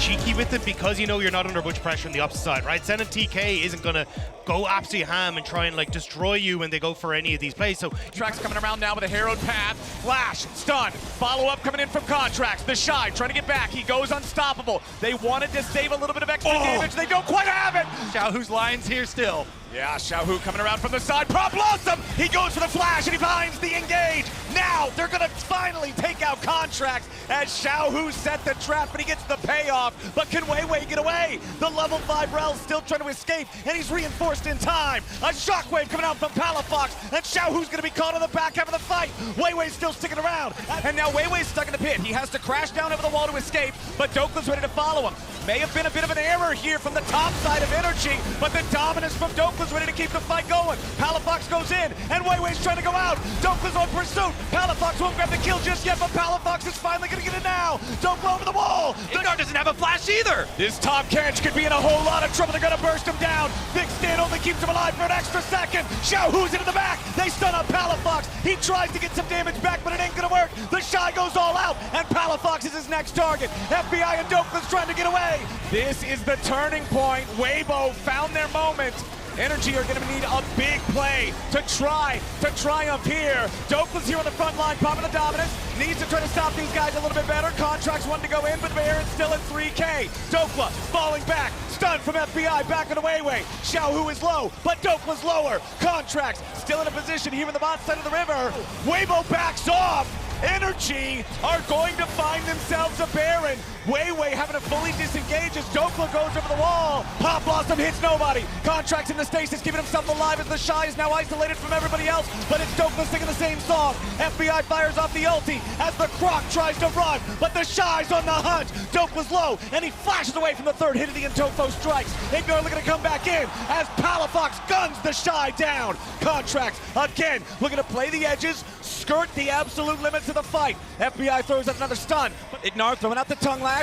cheeky with it because you know you're not under much pressure on the opposite side, right? Zen and TK isn't going to go absolutely ham and try and like destroy you when they go for any of these plays. So Contracts coming around now with a harrowed path. Flash, stun, follow-up coming in from Contracts. The Shy trying to get back. He goes unstoppable. They wanted to save a little bit of extra damage. They don't quite have it. Xiaohu's lines here still. Yeah, Xiaohu coming around from the side. Pop Blossom! He goes for the flash and he finds the engage. Now they're gonna finally take out Contracts as Xiaohu set the trap, but he gets the payoff. But can Weiwei get away? The level 5 Rel's still trying to escape, and he's reinforced in time. A shockwave coming out from Palafox, and Xiaohu's gonna be caught on the back half of the fight. Weiwei's still sticking around, and now Weiwei's stuck in the pit. He has to crash down over the wall to escape, but Dokla's ready to follow him. May have been a bit of an error here from the top side of NRG, but the dominance from Dokla's ready to keep the fight going. Palafox goes in, and Weiwei's trying to go out. Dokla's on pursuit. Palafox won't grab the kill just yet, but Palafox is finally gonna get it now. Dokla over the wall. Ignar doesn't have a flash either. This top Kench could be in a whole lot of trouble. They're gonna burst him down. Big Stand only keeps him alive for an extra second. Xiaohu's into the back. They stun on Palafox. He tries to get some damage back, but it ain't gonna work. The Shy goes all out, and Palafox is his next target. FBI and Dokla's trying to get away. This is the turning point. Weibo found their moment. NRG are going to need a big play to try to triumph here. Dokla's here on the front line, popping the dominance. Needs to try to stop these guys a little bit better. Contracts wanting to go in, but Baron's still at 3K. Dokla falling back. Stun from FBI, back on the Weiwei. Xiaohu is low, but Dokla's lower. Contracts still in a position here in the bot side of the river. Weibo backs off. NRG are going to find themselves a Baron. Weiwei having to fully disengage as Dokla goes over the wall. Pop Blossom hits nobody. Contracts in the stasis, keeping himself alive as the Shy is now isolated from everybody else, but it's Dokla singing the same song. FBI fires off the ulti as the Croc tries to run, but the Shy's on the hunt. Dokla's low, and he flashes away from the third hit of the Intofo strikes. Ignar looking to come back in as Palafox guns the Shy down. Contracts again looking to play the edges, skirt the absolute limits of the fight. FBI throws out another stun, but Ignar throwing out the tongue lash.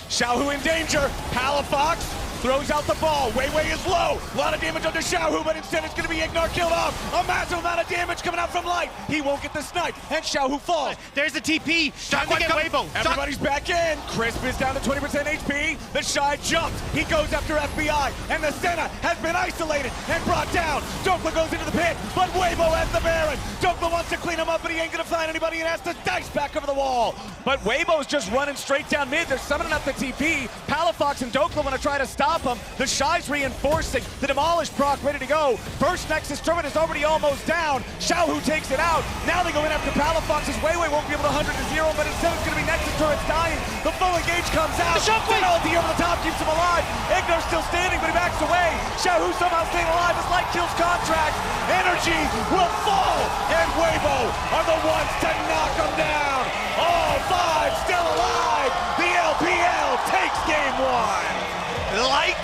Xiaohu in danger. Palafox throws out the ball. Weiwei is low. A lot of damage onto Xiaohu, but instead it's going to be Ignar killed off. A massive amount of damage coming out from Light. He won't get the snipe, and Xiaohu falls. there's the TP. Time to get Weibo. Everybody's back in. Crisp is down to 20% HP. The Shy jumps. He goes after FBI, and the Senna has been isolated and brought down. Dokla goes into the pit, but Weibo has the Baron. Dokla wants to clean him up, but he ain't going to find anybody and has to dice back over the wall. But Weibo's just running straight down mid. They're summoning up the TP. Palafox and Dokla want to try to stop him. The Shy's reinforcing. The Demolish proc ready to go. First Nexus turret is already almost down. Xiaohu takes it out. Now they go in after Palafox. His Weiwei won't be able to 100 to 0, but instead it's going to be Nexus turrets dying. The full engage comes out. The shockwave ulti over the top keeps him alive. Ignar's still standing, but he backs away. Xiaohu somehow staying alive as Light kills Contract. NRG will fall, and Weibo are the ones to knock him down. All 5 still alive. The LPL takes game 1. Light.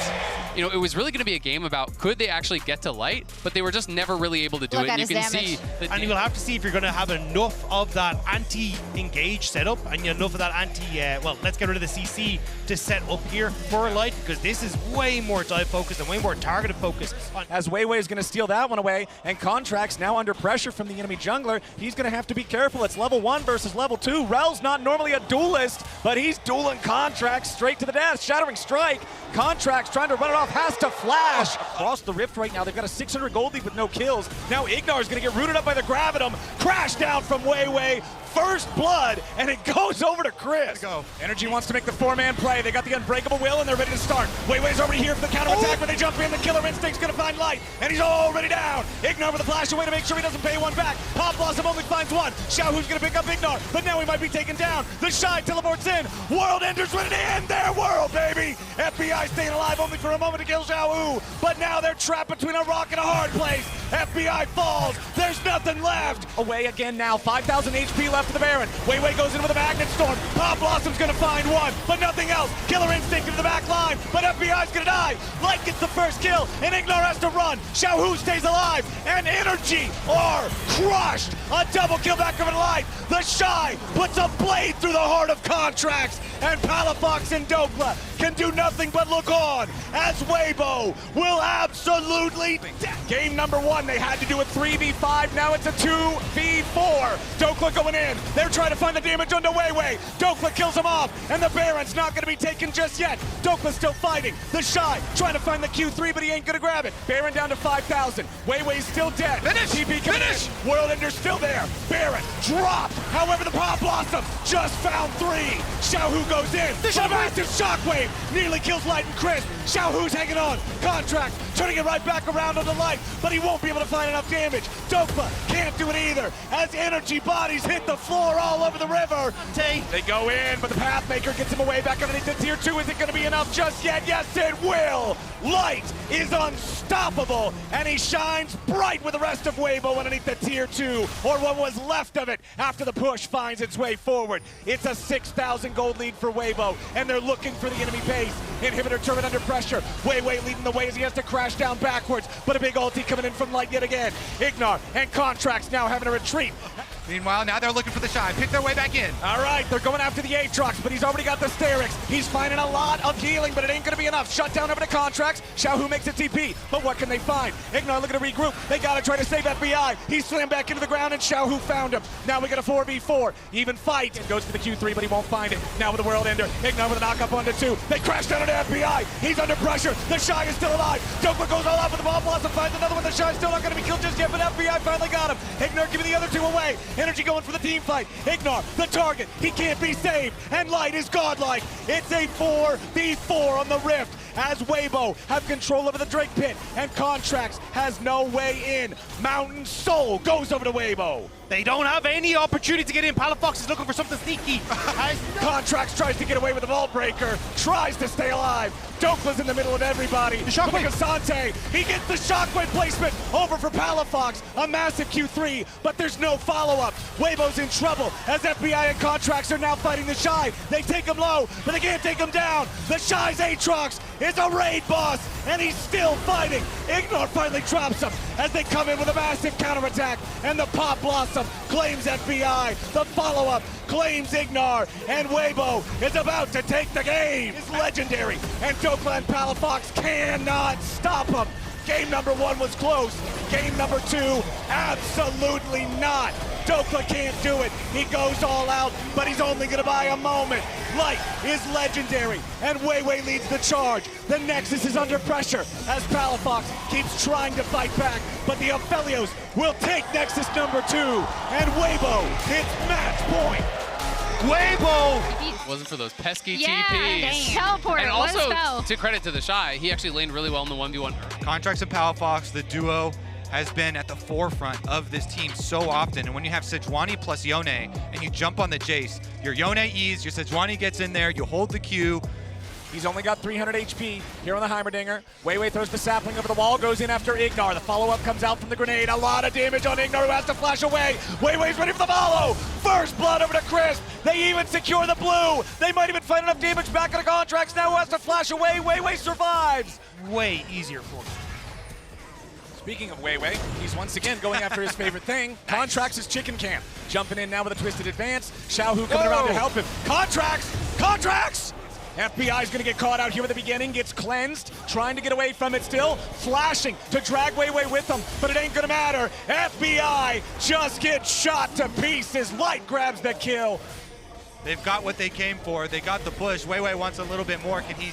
You know, it was really going to be a game about could they actually get to Light, but they were just never really able to do Look it. at And you his can damage. see that And you will have to see if you're going to have enough of that anti-engage setup and enough of that well, let's get rid of the CC to set up here for Light, because this is way more dive focused and way more targeted focus. As Weiwei is going to steal that one away, and Contracts now under pressure from the enemy jungler. He's going to have to be careful. It's level 1 versus level 2. Rel's not normally a duelist, but he's dueling Contracts straight to the death. Shattering Strike. Contracts trying to run it off, has to flash across the rift right now. They've got a 600 gold lead with no kills. Now Ignar is going to get rooted up by the Gravitum. Crash down from Weiwei. First blood, and it goes over to Chris. NRG wants to make the 4-man play. They got the Unbreakable Will, and they're ready to start. Weiwei's already here for the counterattack, but they jump in. The Killer Instinct's going to find Light, and he's already down. Ignar with a flash away to make sure he doesn't pay one back. Pop Blossom only finds one. Xiaohu's going to pick up Ignar, but now he might be taken down. The Shy teleports in. World Enders ready to end their world, baby. FBI staying alive only for a moment to kill Xiaohu, but now they're trapped between a rock and a hard place. FBI falls. There's nothing left. Away again now. 5,000 HP left for the Baron. Weiwei goes in with a Magnet Storm. Pop Blossom's gonna find one, but nothing else. Killer Instinct into the back line, but FBI's gonna die. Light gets the first kill, and Ignar has to run. Xiaohu stays alive, and NRG are crushed. A double kill back over to Light. The Shy puts a blade through the heart of Contracts, and Palafox and Dokla can do nothing but look on as Weibo will absolutely Game number 1, they had to do a 3v5, now it's a 2v4. Dokla going in, they're trying to find the damage onto Weiwei. Dokla kills him off, and the Baron's not gonna be taken just yet. Dokla's still fighting. The Shy trying to find the Q3, but he ain't gonna grab it. Baron down to 5,000. Weiwei's still dead. Finish! TP coming Finish! in. World Ender's still there. Baron dropped. However, the Pop Blossom just found 3. Xiaohu goes in. The massive shockwave nearly kills Light and Crisp. Xiaohu's hanging on. Contract turning it right back around on the Light, but he won't be able to find enough damage. Dokla can't do it either as energy bodies hit the floor all over the river. They go in, but the Pathmaker gets him away back underneath the tier 2. Is it going to be enough just yet? Yes, it will. Light is unstoppable, and he shines bright with the rest of Weibo underneath the tier 2, or what was left of it after the push finds its way forward. It's a 6,000 gold lead for Weibo, and they're looking for the enemy base. Inhibitor turret under pressure. Weiwei leading the way as he has to crash down backwards, but a big ulti coming in from Light yet again. Ignar and Contracts now having a retreat. Meanwhile, now they're looking for the Shy. Pick their way back in. All right, they're going after the Aatrox, but he's already got the Sterix. He's finding a lot of healing, but it ain't going to be enough. Shut down over to Contracts. Xiaohu makes a TP, but what can they find? Ignar looking to regroup. They got to try to save FBI. He slammed back into the ground, and Xiaohu found him. Now we got a 4v4. Even fight. Goes for the Q3, but he won't find it. Now with the World Ender. Ignar with a knock-up onto 2. They crash down into FBI. He's under pressure. The Shy is still alive. Dokla goes all out with the Ball Blossom. Finds another one. The Shy's still not going to be killed just yet, but FBI finally got him. Ignar giving the other 2 away. Energy going for the team fight. Ignar, the target, he can't be saved, and Light is godlike. It's a 4v4 on the Rift as Weibo have control over the Drake Pit, and Contracts has no way in. Mountain Soul goes over to Weibo. They don't have any opportunity to get in. Palafox is looking for something sneaky. Contracts tries to get away with the Vault Breaker, tries to stay alive. Dokla's in the middle of everybody. The Shockwave Asante, he gets the Shockwave placement over for Palafox. A massive Q3, but there's no follow-up. Weibo's in trouble as FBI and Contracts are now fighting the Shy. They take him low, but they can't take him down. The Shy's Aatrox is a raid boss, and he's still fighting. Ignar finally drops him as they come in with a massive counterattack, and the Pop Blossom claims FBI. The follow-up claims Ignar, and Weibo is about to take the game. It's legendary, and Dokla and Palafox cannot stop him. Game number 1 was close. Game number 2, absolutely not. Dokla can't do it. He goes all out, but he's only going to buy a moment. Light is legendary, and Weiwei leads the charge. The Nexus is under pressure as Palafox keeps trying to fight back, but the Aphelios will take Nexus number 2, and Weibo hits match point. Weibo! Wasn't for those pesky Yeah, TPs. teleport. And What a also, spell. to credit to the Shy, he actually laned really well in the 1v1. Contracts and Palafox, the duo, has been at the forefront of this team so often. And when you have Sejuani plus Yone and you jump on the Jace, your Yone E's, your Sejuani gets in there, you hold the Q. He's only got 300 HP here on the Heimerdinger. Weiwei throws the sapling over the wall, goes in after Ignar. The follow-up comes out from the grenade. A lot of damage on Ignar, who has to flash away. Weiwei's ready for the follow. First blood over to Crisp. They even secure the blue. They might even find enough damage back on the Contracts. Now who has to flash away? Weiwei survives. Way easier for him. Speaking of Weiwei, he's once again going after his favorite thing. Contracts his chicken camp. Jumping in now with a twisted advance. Xiaohu coming around to help him. Contracts! FBI's gonna get caught out here at the beginning, gets cleansed, trying to get away from it still, flashing to drag Weiwei with them, but it ain't gonna matter. FBI just gets shot to pieces. Light grabs the kill. They've got what they came for. They got the push. Weiwei wants a little bit more. Can he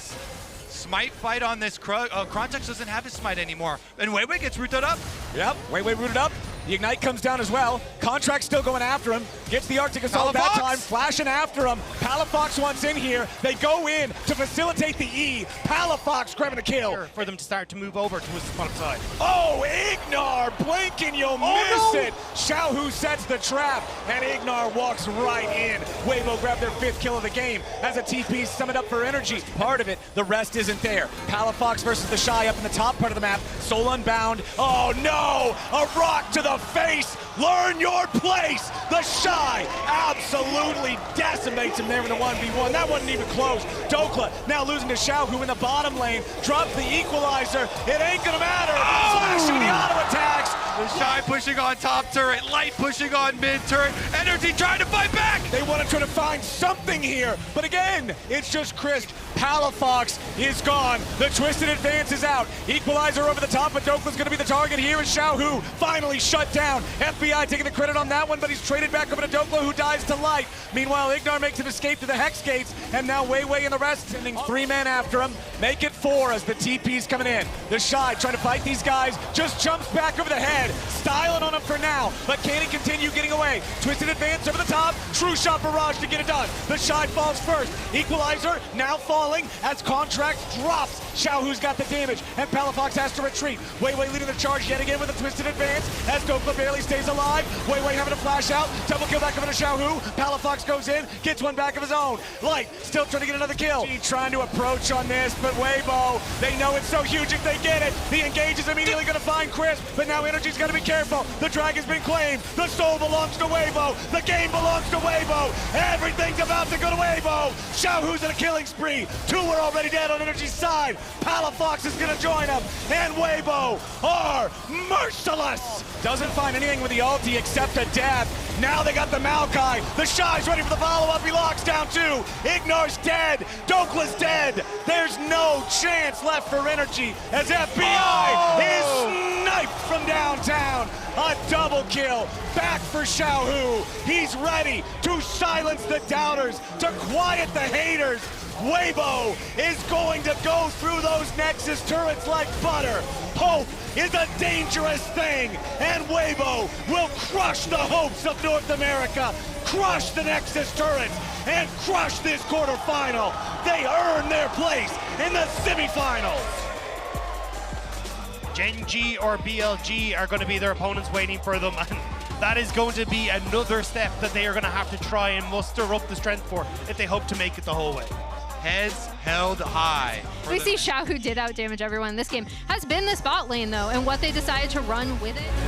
smite fight on this Krug? Contracts doesn't have his smite anymore. And Weiwei gets rooted up. Yep, Weiwei rooted up. The Ignite comes down as well. Contract still going after him. Gets the Arctic Assault that time, flashing after him. Palafox wants in here. They go in to facilitate the E. Palafox grabbing the kill. For them to start to move over to his bottom side. Oh, Ignar, blink and you'll miss it. Xiaohu sets the trap, and Ignar walks right in. Weibo grabbed their 5th kill of the game as a TP summoned up for energy. Part of it, the rest isn't there. Palafox versus the Shy up in the top part of the map. Soul Unbound. Oh no, a rock to the face. Learn your place. The Shy absolutely decimates him there in the 1v1. That wasn't even close. Dokla now losing to Xiaohu in the bottom lane. Drops the equalizer. It ain't gonna matter. Flashing the auto attacks. The Shy pushing on top turret, Light pushing on mid turret, NRG trying to fight back! They want to try to find something here, but again, it's just Crisp. Palafox is gone. The Twisted Advance is out. Equalizer over the top, but Dokla's going to be the target here. Is Xiaohu finally shut down. FBI taking the credit on that one, but he's traded back over to Dokla, who dies to Light. Meanwhile, Ignar makes an escape to the Hex Gates, and now Weiwei and the rest sending 3 men after him. Make it 4 as the TP's coming in. The Shy trying to fight these guys, just jumps back over the head. Styling on him for now, but can he continue getting away? Twisted Advance over the top, True Shot Barrage to get it done. The Shy falls first. Equalizer now falling as Contract drops. Xiaohu's got the damage, and Palafox has to retreat. Weiwei leading the charge yet again with a Twisted Advance as Dokla barely stays alive. Weiwei having a flash out, double kill back over to Xiaohu. Palafox goes in, gets one back of his own. Light still trying to get another kill. Trying to approach on this, but Weibo, they know it's so huge if they get it. The engage is immediately going to find Crisp, but now NRG's got to be careful. The dragon's been claimed. The soul belongs to Weibo. The game belongs to Weibo. Everything's about to go to Weibo. Xiaohu's in a killing spree. 2 are already dead on NRG's side. Palafox is going to join him, and Weibo are merciless. Doesn't find anything with the ulti except a dab. Now they got the Maokai. The Shy's ready for the follow-up. He locks down 2. Ignar's dead. Dokla's dead. There's no chance left for NRG as FBI is sniped from downtown. A double kill back for Xiaohu. He's ready to silence the doubters, to quiet the haters. Weibo is going to go through those Nexus turrets like butter. Hope is a dangerous thing, and Weibo will crush the hopes of North America, crush the Nexus turrets, and crush this quarterfinal. They earn their place in the semifinals. Gen G or BLG are going to be their opponents waiting for them, and that is going to be another step that they are going to have to try and muster up the strength for if they hope to make it the whole way. Heads held high. We see Xiaohu did out damage everyone in this game. Has been the spot lane though, and what they decided to run with it.